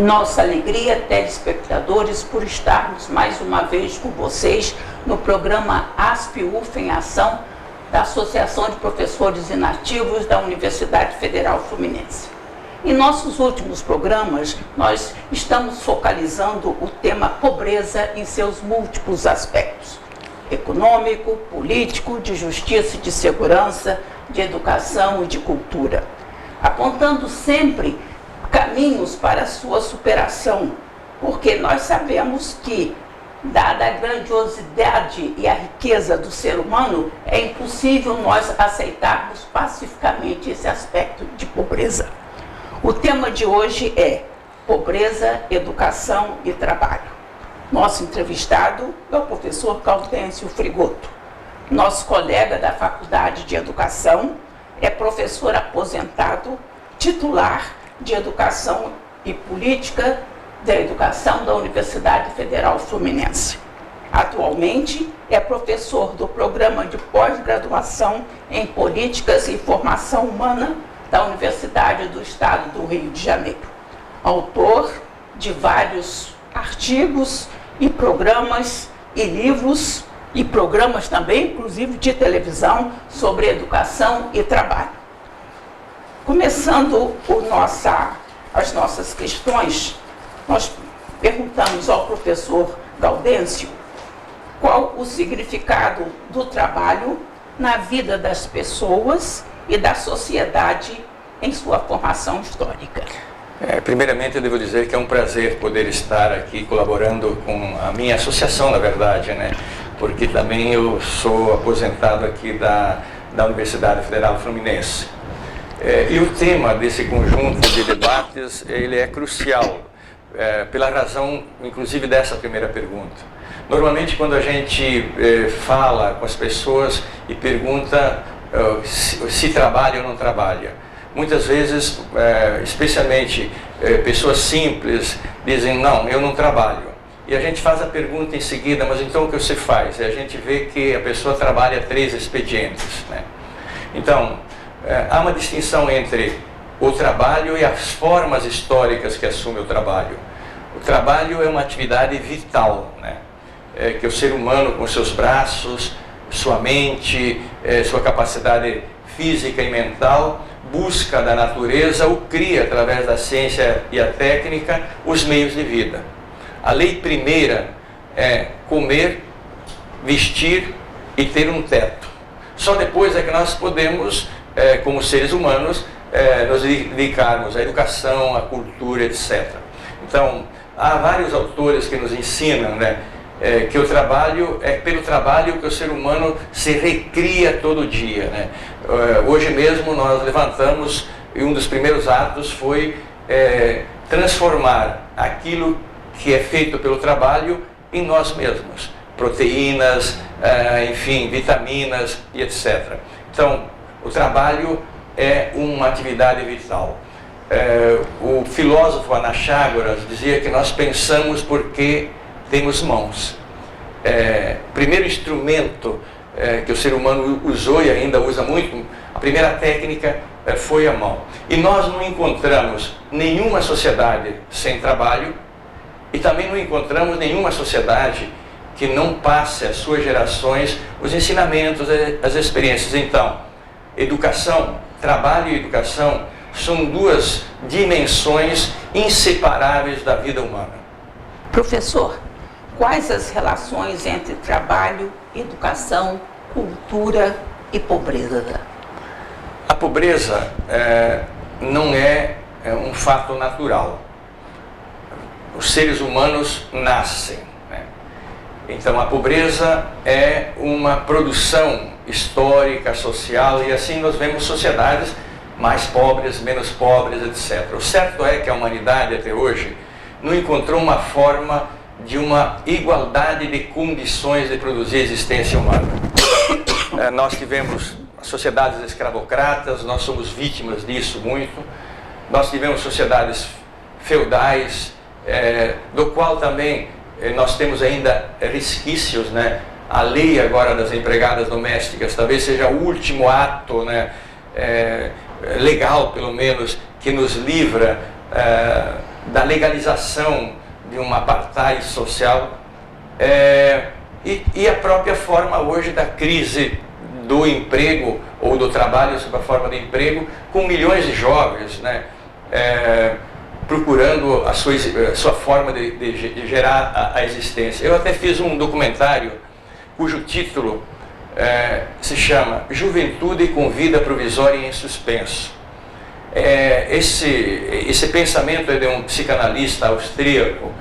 Nossa alegria, telespectadores, por estarmos mais uma vez com vocês no programa ASP-UF em Ação da Associação de Professores Inativos da Universidade Federal Fluminense. Em nossos últimos programas, nós estamos focalizando o tema pobreza em seus múltiplos aspectos: econômico, político, de justiça e de segurança, de educação e de cultura, apontando sempre caminhos para a sua superação, porque nós sabemos que, dada a grandiosidade e a riqueza do ser humano, é impossível nós aceitarmos pacificamente esse aspecto de pobreza. O tema de hoje é pobreza, educação e trabalho. Nosso entrevistado é o professor Gaudêncio Frigoto, nosso colega da Faculdade de Educação, é professor aposentado, titular de Educação e Política da Educação da Universidade Federal Fluminense. Atualmente é professor do Programa de Pós-Graduação em Políticas e Formação Humana da Universidade do Estado do Rio de Janeiro. Autor de vários artigos e programas e livros e programas também, inclusive de televisão, sobre educação e trabalho. Começando as nossas questões, nós perguntamos ao professor Gaudêncio qual o significado do trabalho na vida das pessoas e da sociedade em sua formação histórica. Primeiramente, eu devo dizer que é um prazer poder estar aqui colaborando com a minha associação, na verdade, né? Porque também eu sou aposentado aqui da Universidade Federal Fluminense. E o tema desse conjunto de debates, ele é crucial, pela razão, inclusive, dessa primeira pergunta. Normalmente, quando a gente fala com as pessoas e pergunta se trabalha ou não trabalha, muitas vezes, especialmente pessoas simples, dizem, não, eu não trabalho. E a gente faz a pergunta em seguida, mas então o que você faz? E a gente vê que a pessoa trabalha 3 expedientes, né? Então, há uma distinção entre o trabalho e as formas históricas que assume o trabalho. O trabalho é uma atividade vital, né? Que o ser humano, com seus braços, sua mente, sua capacidade física e mental, busca da natureza ou cria, através da ciência e a técnica, os meios de vida. A lei primeira é comer, vestir e ter um teto. Só depois é que nós podemos, como seres humanos, nos dedicarmos à educação, à cultura, etc. Então, há vários autores que nos ensinam, né, que o trabalho é pelo trabalho que o ser humano se recria todo dia, né? Hoje mesmo nós levantamos e um dos primeiros atos foi transformar aquilo que é feito pelo trabalho em nós mesmos. Proteínas, enfim, vitaminas e etc. Então, o trabalho é uma atividade vital. O filósofo Anaxágoras dizia que nós pensamos porque temos mãos. O primeiro instrumento que o ser humano usou e ainda usa muito, a primeira técnica foi a mão. E nós não encontramos nenhuma sociedade sem trabalho e também não encontramos nenhuma sociedade que não passe às suas gerações os ensinamentos, as experiências. Então, educação, trabalho e educação são 2 dimensões inseparáveis da vida humana. Professor, quais as relações entre trabalho, educação, cultura e pobreza? A pobreza não é um fato natural. Os seres humanos nascem, né? Então a pobreza é uma produção histórica, social, e assim nós vemos sociedades mais pobres, menos pobres, etc. O certo é que a humanidade até hoje não encontrou uma forma de uma igualdade de condições de produzir existência humana. Nós tivemos sociedades escravocratas, nós somos vítimas disso muito. Nós tivemos sociedades feudais, do qual também nós temos ainda resquícios, né? A lei agora das empregadas domésticas talvez seja o último ato, né? Legal, pelo menos, que nos livra da legalização de um apartheid social, e a própria forma hoje da crise do emprego ou do trabalho sob a forma de emprego, com milhões de jovens, né, procurando a sua forma de gerar a existência. Eu até fiz um documentário cujo título se chama Juventude com Vida Provisória em Suspenso. Esse pensamento é de um psicanalista austríaco,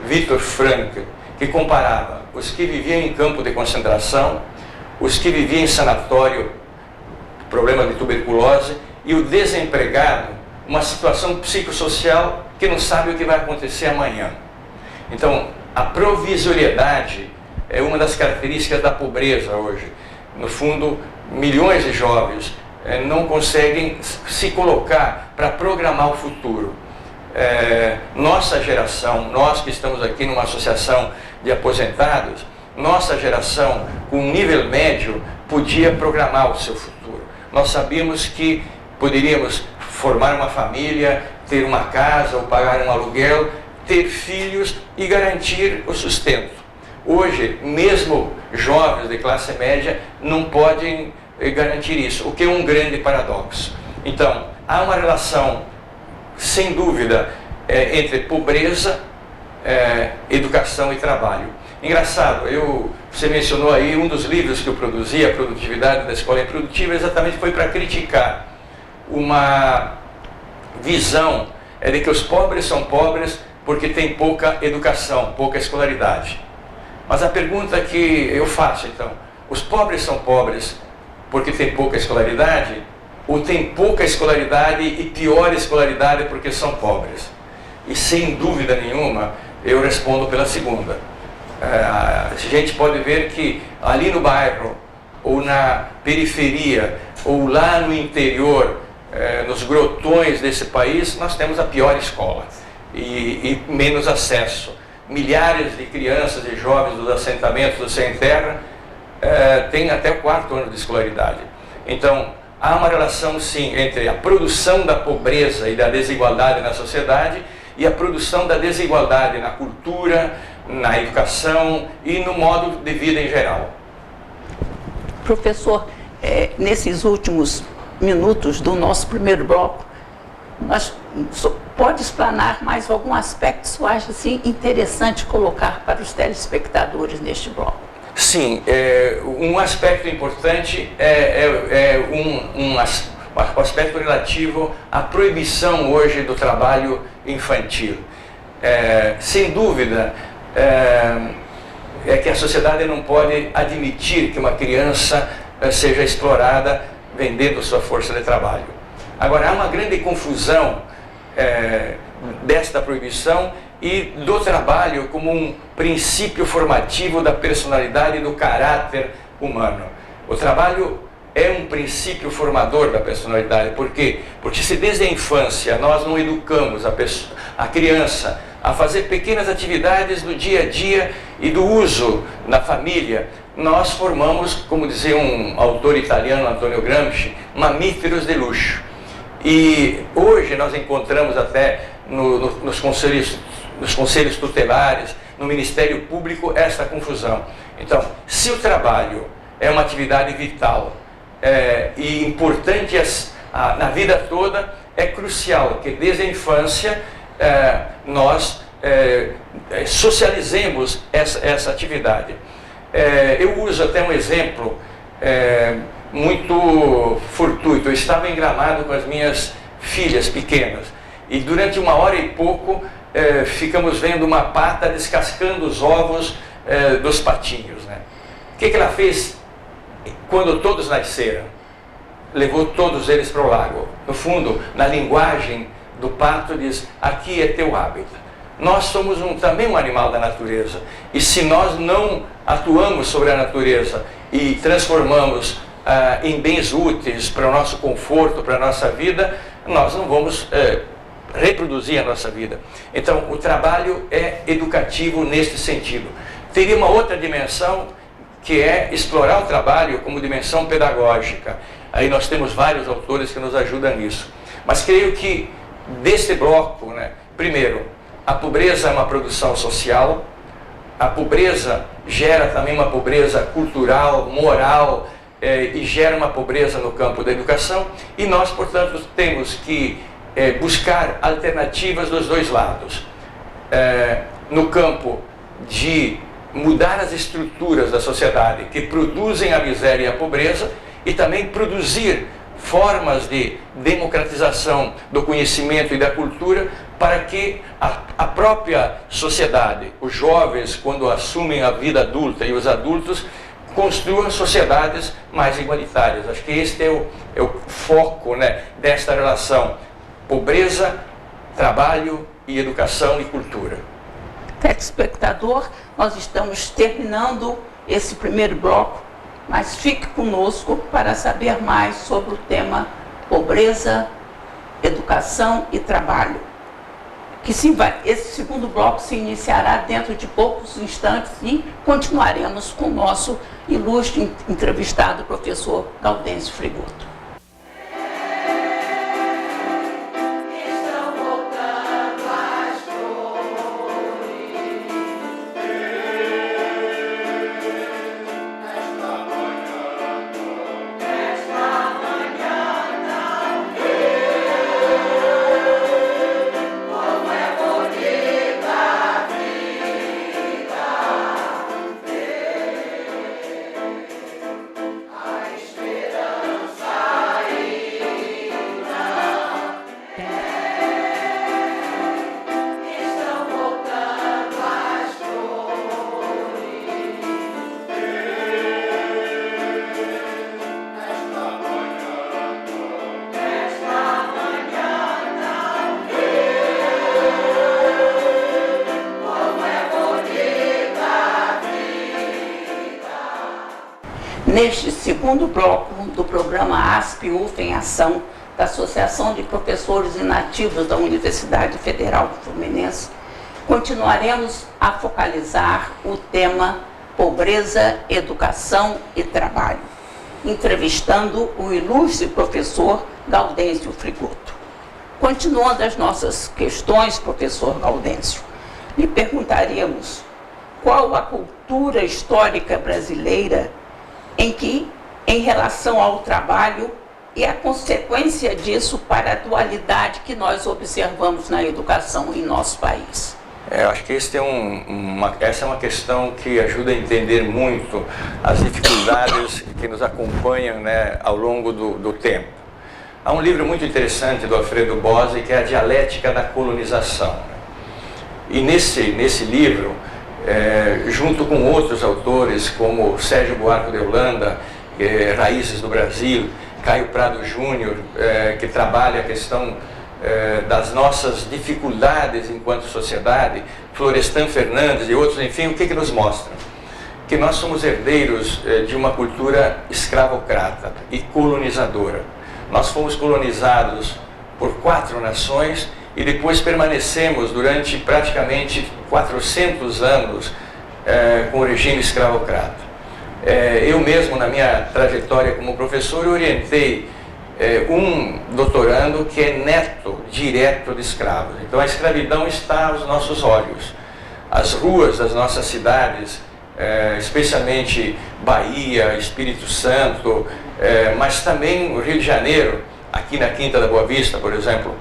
Viktor Frankl, que comparava os que viviam em campo de concentração, os que viviam em sanatório, problema de tuberculose, e o desempregado, uma situação psicossocial que não sabe o que vai acontecer amanhã. Então, a provisoriedade é uma das características da pobreza hoje. No fundo, milhões de jovens não conseguem se colocar para programar o futuro. Nossa geração, nós que estamos aqui numa associação de aposentados, nossa geração com nível médio podia programar o seu futuro. Nós sabíamos que poderíamos formar uma família, ter uma casa ou pagar um aluguel, ter filhos e garantir o sustento. Hoje, mesmo jovens de classe média não podem garantir isso, o que é um grande paradoxo. Então, há uma relação, sem dúvida, entre pobreza, educação e trabalho. Engraçado, você mencionou aí um dos livros que eu produzi, A Produtividade da Escola Improdutiva, exatamente foi para criticar uma visão de que os pobres são pobres porque têm pouca educação, pouca escolaridade. Mas a pergunta que eu faço, então, os pobres são pobres porque têm pouca escolaridade, ou têm pouca escolaridade e pior escolaridade porque são pobres? E sem dúvida nenhuma, eu respondo pela segunda. A gente pode ver que ali no bairro, ou na periferia, ou lá no interior, nos grotões desse país, nós temos a pior escola e menos acesso. Milhares de crianças e jovens dos assentamentos do sem terra têm até o 4º ano de escolaridade. Então, há uma relação, sim, entre a produção da pobreza e da desigualdade na sociedade e a produção da desigualdade na cultura, na educação e no modo de vida em geral. Professor, nesses últimos minutos do nosso primeiro bloco, pode explanar mais algum aspecto que você acha assim, interessante colocar para os telespectadores neste bloco? Sim, um aspecto importante um aspecto relativo à proibição hoje do trabalho infantil. Sem dúvida, que a sociedade não pode admitir que uma criança seja explorada vendendo sua força de trabalho. Agora, há uma grande confusão desta proibição e do trabalho como um princípio formativo da personalidade e do caráter humano. O trabalho é um princípio formador da personalidade. Por quê? Porque se desde a infância nós não educamos a criança a fazer pequenas atividades do dia a dia e do uso na família, nós formamos, como dizia um autor italiano, Antonio Gramsci, mamíferos de luxo. E hoje nós encontramos até nos conselhos tutelares, no Ministério Público, essa confusão. Então, se o trabalho é uma atividade vital e importante na vida toda, é crucial que desde a infância nós socializemos essa atividade. Eu uso até um exemplo muito fortuito. Eu estava em Gramado com as minhas filhas pequenas e durante 1 hora e pouco ficamos vendo uma pata descascando os ovos dos patinhos, né? O que ela fez quando todos nasceram? Levou todos eles para o lago. No fundo, na linguagem do pato diz: aqui é teu hábitat. Nós somos também um animal da natureza, e se nós não atuamos sobre a natureza e transformamos em bens úteis para o nosso conforto, para a nossa vida, nós não vamos reproduzir a nossa vida. Então, o trabalho é educativo neste sentido. Teria uma outra dimensão, que é explorar o trabalho como dimensão pedagógica. Aí nós temos vários autores que nos ajudam nisso. Mas creio que deste bloco, primeiro, a pobreza é uma produção social, a pobreza gera também uma pobreza cultural, moral, e gera uma pobreza no campo da educação, e nós, portanto, temos que buscar alternativas dos dois lados. No campo de mudar as estruturas da sociedade que produzem a miséria e a pobreza, e também produzir formas de democratização do conhecimento e da cultura para que a própria sociedade, os jovens, quando assumem a vida adulta, e os adultos construam sociedades mais igualitárias. Acho que este é o foco, né, desta relação: pobreza, trabalho e educação e cultura. Telespectador, nós estamos terminando esse primeiro bloco, mas fique conosco para saber mais sobre o tema pobreza, educação e trabalho. Esse segundo bloco se iniciará dentro de poucos instantes e continuaremos com o nosso ilustre entrevistado, professor Gaudêncio Frigoto. Neste segundo bloco do programa ASP-UF em Ação, da Associação de Professores Inativos da Universidade Federal Fluminense, continuaremos a focalizar o tema Pobreza, Educação e Trabalho, entrevistando o ilustre professor Gaudêncio Frigoto. Continuando as nossas questões, professor Gaudêncio, lhe perguntaríamos qual a cultura histórica brasileira em relação ao trabalho e a consequência disso para a dualidade que nós observamos na educação em nosso país. Acho que essa é uma questão que ajuda a entender muito as dificuldades que nos acompanham, né, ao longo do tempo. Há um livro muito interessante do Alfredo Bose, que é A Dialética da Colonização. E nesse livro, junto com outros autores como Sérgio Buarque de Holanda, Raízes do Brasil, Caio Prado Júnior, que trabalha a questão das nossas dificuldades enquanto sociedade, Florestan Fernandes e outros, enfim, o que nos mostram? Que nós somos herdeiros de uma cultura escravocrata e colonizadora. Nós fomos colonizados por 4 nações e depois permanecemos durante praticamente 400 anos com o regime escravocrata. Eu mesmo, na minha trajetória como professor, orientei um doutorando que é neto direto de escravos. Então a escravidão está aos nossos olhos. As ruas das nossas cidades, especialmente Bahia, Espírito Santo, mas também o Rio de Janeiro, aqui na Quinta da Boa Vista, por exemplo,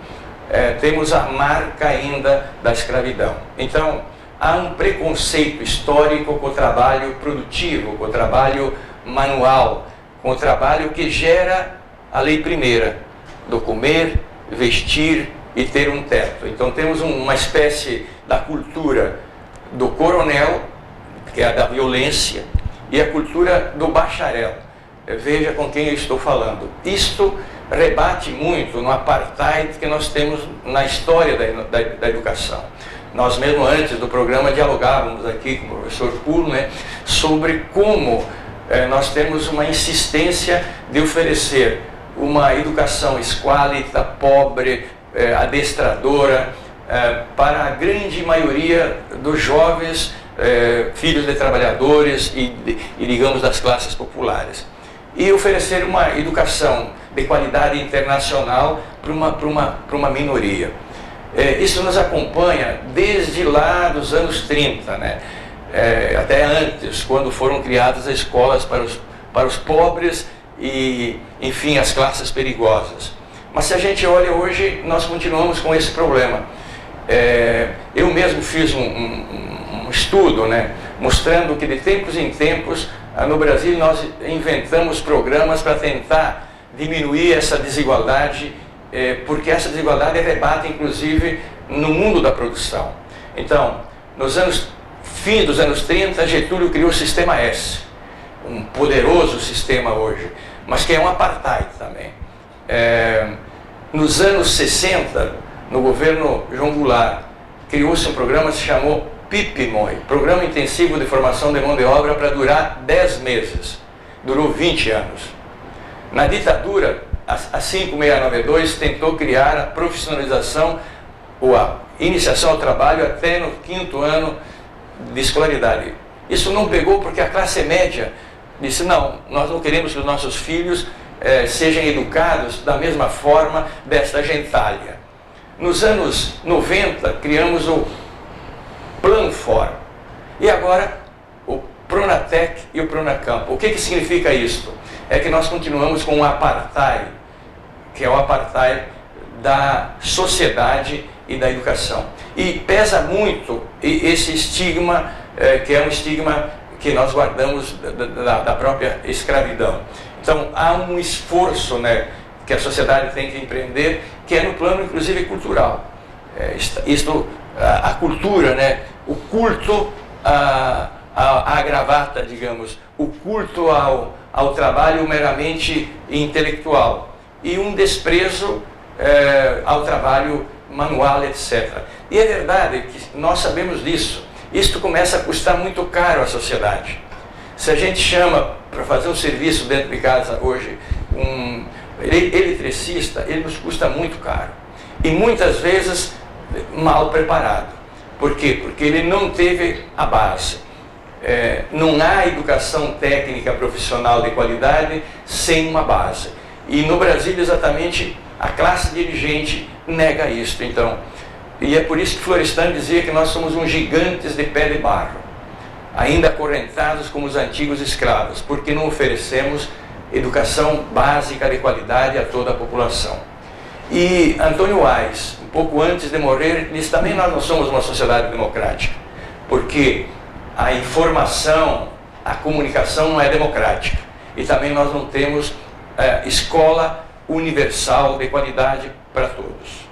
temos a marca ainda da escravidão. Então, há um preconceito histórico com o trabalho produtivo, com o trabalho manual, com o trabalho que gera a lei primeira, do comer, vestir e ter um teto. Então, temos uma espécie da cultura do coronel, que é a da violência, e a cultura do bacharel. Veja com quem eu estou falando. Isto rebate muito no apartheid que nós temos na história da educação. Nós mesmo antes do programa dialogávamos aqui com o professor Pulo, né, sobre como nós temos uma insistência de oferecer uma educação esquálita, pobre, adestradora, para a grande maioria dos jovens filhos de trabalhadores e digamos, das classes populares. E oferecer uma educação de qualidade internacional para uma minoria. Isso nos acompanha desde lá dos anos 30, né? Até antes, quando foram criadas as escolas para os pobres e, enfim, as classes perigosas. Mas se a gente olha hoje, nós continuamos com esse problema. Eu mesmo fiz um estudo, né, mostrando que de tempos em tempos, no Brasil, nós inventamos programas para tentar diminuir essa desigualdade, porque essa desigualdade rebate, inclusive, no mundo da produção. Então, fim dos anos 30, Getúlio criou o Sistema S, um poderoso sistema hoje, mas que é um apartheid também. Nos anos 60, no governo João Goulart, criou-se um programa que se chamou PIPMOI, Programa Intensivo de Formação de Mão de Obra, para durar 10 meses. Durou 20 anos. Na ditadura, a 5692 tentou criar a profissionalização ou a iniciação ao trabalho até no 5º ano de escolaridade. Isso não pegou porque a classe média disse: não, nós não queremos que os nossos filhos sejam educados da mesma forma desta gentalha. Nos anos 90, criamos o Planfor. E agora, o Pronatec e o Pronacampo. O que significa isso? É que nós continuamos com o apartheid, que é o apartheid da sociedade e da educação. E pesa muito esse estigma, que é um estigma que nós guardamos da própria escravidão. Então, há um esforço, né, que a sociedade tem que empreender, que é no plano, inclusive, cultural. A cultura, né, o culto à gravata, digamos, o culto ao trabalho meramente intelectual e um desprezo ao trabalho manual, etc. E é verdade que nós sabemos disso. Isto começa a custar muito caro à sociedade. Se a gente chama para fazer um serviço dentro de casa hoje um eletricista, ele nos custa muito caro. E muitas vezes mal preparado. Por quê? Porque ele não teve a base. Não há educação técnica profissional de qualidade sem uma base. E no Brasil, exatamente, a classe dirigente nega isto. Então, e é por isso que Florestan dizia que nós somos uns gigantes de pé de barro, ainda acorrentados como os antigos escravos, porque não oferecemos educação básica de qualidade a toda a população. E Antônio Wise, um pouco antes de morrer, disse: também nós não somos uma sociedade democrática, porque a informação, a comunicação não é democrática, e também nós não temos escola universal de qualidade para todos.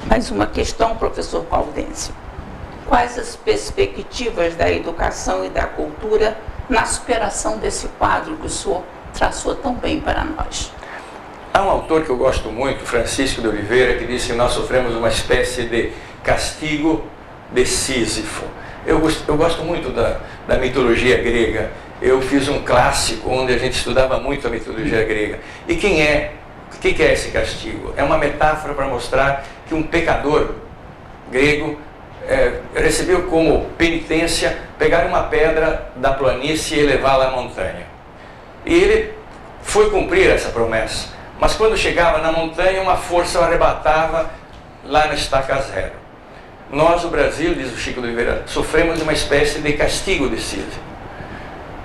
Mais uma questão, professor Gaudêncio. Quais as perspectivas da educação e da cultura na superação desse quadro que o senhor traçou tão bem para nós? Há um autor que eu gosto muito, Francisco de Oliveira, que disse que nós sofremos uma espécie de castigo de Sísifo. Eu gosto muito da mitologia grega. Eu fiz um clássico onde a gente estudava muito a mitologia grega. E o que é esse castigo? É uma metáfora para mostrar que um pecador grego recebeu como penitência pegar uma pedra da planície e levá-la à montanha. E ele foi cumprir essa promessa, mas quando chegava na montanha, uma força o arrebatava lá na estaca zero. Nós, o Brasil, diz o Chico de Oliveira, sofremos uma espécie de castigo de Sísifo.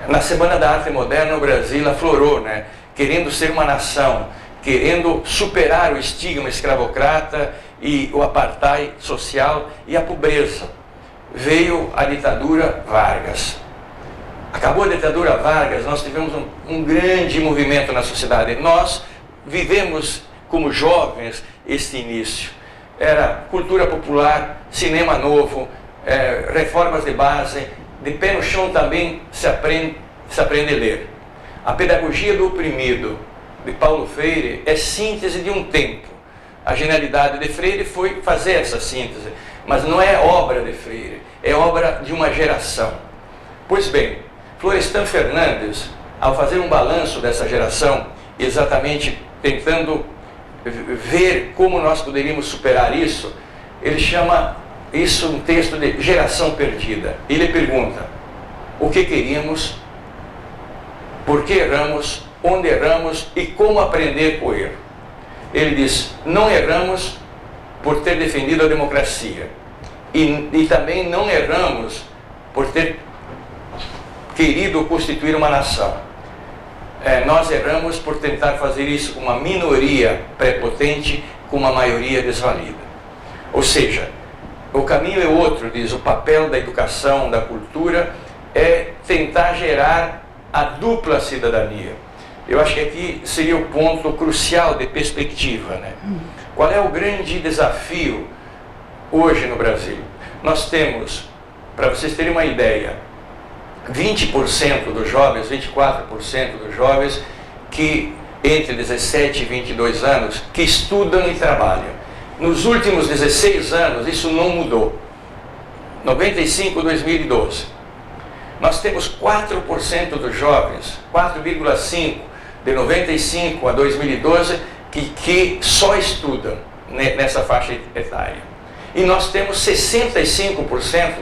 Na Semana da Arte Moderna, o Brasil aflorou, né, querendo ser uma nação, querendo superar o estigma escravocrata e o apartheid social e a pobreza. Veio a ditadura Vargas. Acabou a ditadura Vargas, nós tivemos um grande movimento na sociedade. Nós vivemos como jovens este início. Era cultura popular, cinema novo, reformas de base, de pé no chão também se aprende a ler. A pedagogia do oprimido, de Paulo Freire, é síntese de um tempo. A genialidade de Freire foi fazer essa síntese, mas não é obra de Freire, é obra de uma geração. Pois bem, Florestan Fernandes, ao fazer um balanço dessa geração, exatamente tentando ver como nós poderíamos superar isso, ele chama isso um texto de geração perdida. Ele pergunta: o que queríamos, por que erramos, onde erramos e como aprender com o erro. Ele diz: não erramos por ter defendido a democracia e também não erramos por ter querido constituir uma nação. Nós erramos por tentar fazer isso com uma minoria prepotente, com uma maioria desvalida. Ou seja, o caminho é outro, diz, o papel da educação, da cultura, é tentar gerar a dupla cidadania. Eu acho que aqui seria o ponto crucial de perspectiva, né? Qual é o grande desafio hoje no Brasil? Nós temos, para vocês terem uma ideia, 20% dos jovens, 24% dos jovens que entre 17 e 22 anos que estudam e trabalham. Nos últimos 16 anos isso não mudou. 95, 2012. Nós temos 4% dos jovens, 4,5% de 95 a 2012, que só estudam nessa faixa etária. E nós temos 65%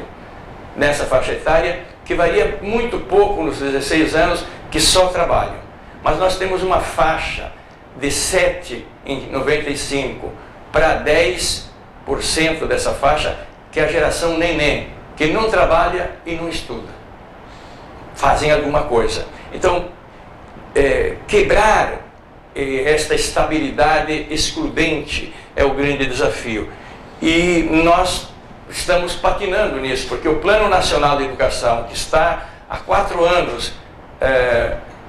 nessa faixa etária, que varia muito pouco nos 16 anos, que só trabalham. Mas nós temos uma faixa de 7 em 95 para 10% dessa faixa, que é a geração neném, que não trabalha e não estuda. Fazem alguma coisa. Então, quebrar esta estabilidade excludente é o grande desafio. E nós estamos patinando nisso, porque o Plano Nacional de Educação, que está há 4 anos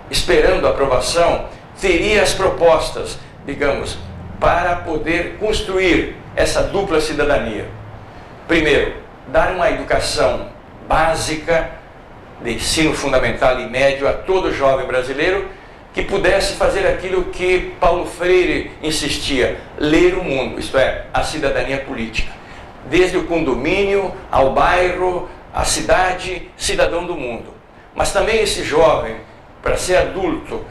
esperando a aprovação, teria as propostas, digamos, para poder construir essa dupla cidadania. Primeiro, dar uma educação básica, de ensino fundamental e médio, a todo jovem brasileiro, que pudesse fazer aquilo que Paulo Freire insistia: ler o mundo, isto é, a cidadania política. Desde o condomínio, ao bairro, à cidade, cidadão do mundo. Mas também esse jovem, para ser adulto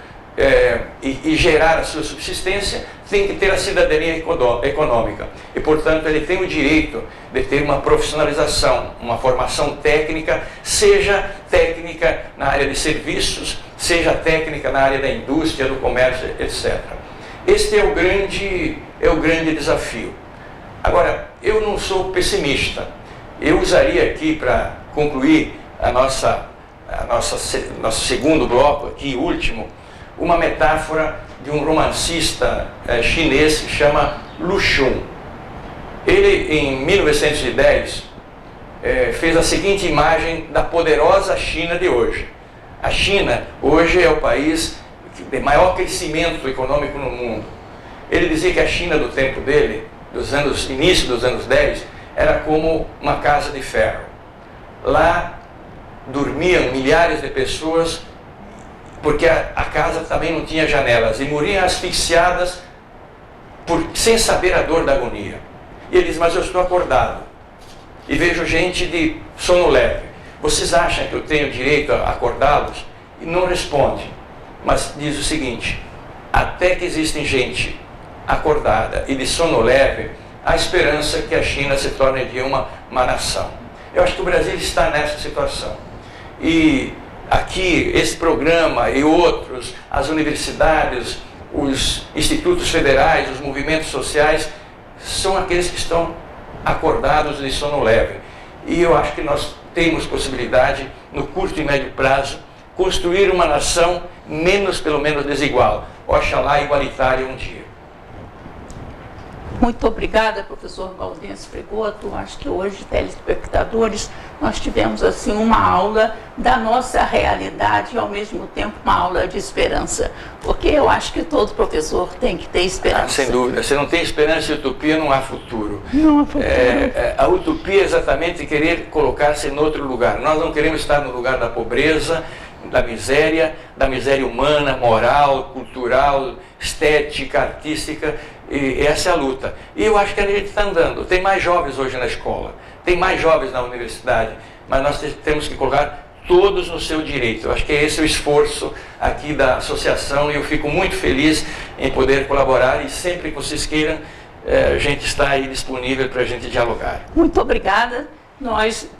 e gerar a sua subsistência, tem que ter a cidadania econômica. E, portanto, ele tem o direito de ter uma profissionalização, uma formação técnica, seja técnica na área de serviços, seja técnica na área da indústria, do comércio, etc. Este é o grande desafio. Agora, eu não sou pessimista. Eu usaria aqui, para concluir nosso segundo bloco aqui, último, uma metáfora de um romancista chinês que chama Lu Xun. Ele, em 1910, fez a seguinte imagem da poderosa China de hoje. A China, hoje, é o país de maior crescimento econômico no mundo. Ele dizia que a China, do tempo dele, início dos anos 10, era como uma casa de ferro. Lá dormiam milhares de pessoas, porque a casa também não tinha janelas, e morriam asfixiadas sem saber a dor da agonia. E ele diz: mas eu estou acordado e vejo gente de sono leve. Vocês acham que eu tenho direito a acordá-los? E não responde, mas diz o seguinte: até que existe gente acordada e de sono leve, há esperança que a China se torne de uma nação. Eu acho que o Brasil está nessa situação. E aqui, esse programa e outros, as universidades, os institutos federais, os movimentos sociais, são aqueles que estão acordados de sono leve. E eu acho que nós temos possibilidade, no curto e médio prazo, construir uma nação pelo menos desigual, oxalá igualitária um dia. Muito obrigada, professor Gaudêncio Fregoto. Acho que hoje, telespectadores, nós tivemos assim uma aula da nossa realidade e, ao mesmo tempo, uma aula de esperança. Porque eu acho que todo professor tem que ter esperança. Sem dúvida. Se não tem esperança e utopia, não há futuro. Não há futuro. A utopia é exatamente querer colocar-se em outro lugar. Nós não queremos estar no lugar da pobreza, da miséria humana, moral, cultural, estética, artística. E essa é a luta. E eu acho que a gente está andando. Tem mais jovens hoje na escola, tem mais jovens na universidade, mas nós temos que colocar todos no seu direito. Eu acho que esse é o esforço aqui da associação, e eu fico muito feliz em poder colaborar, e sempre que vocês queiram, a gente está aí disponível para a gente dialogar. Muito obrigada.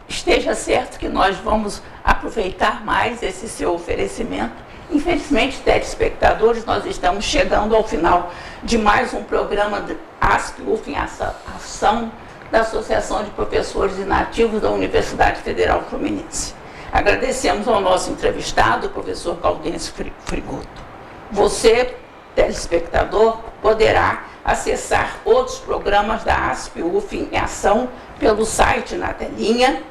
Esteja certo que nós vamos aproveitar mais esse seu oferecimento Infelizmente, telespectadores, nós estamos chegando ao final de mais um programa de ASP-UF em Ação da Associação de Professores Inativos da Universidade Federal Fluminense. Agradecemos ao nosso entrevistado, o professor Gaudêncio Frigoto. Você, telespectador, poderá acessar outros programas da ASP-UF em Ação pelo site na telinha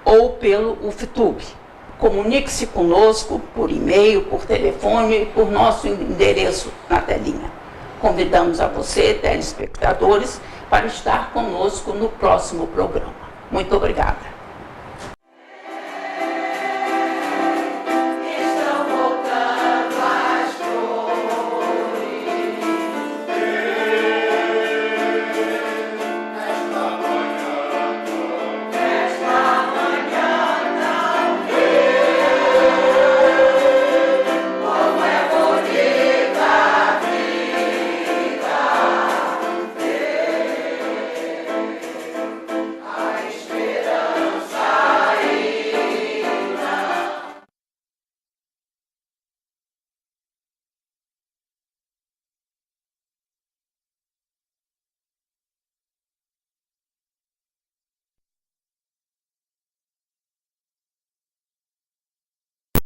ou pelo UFTube. Comunique-se conosco por e-mail, por telefone e por nosso endereço na telinha. Convidamos a você, telespectadores, para estar conosco no próximo programa. Muito obrigada.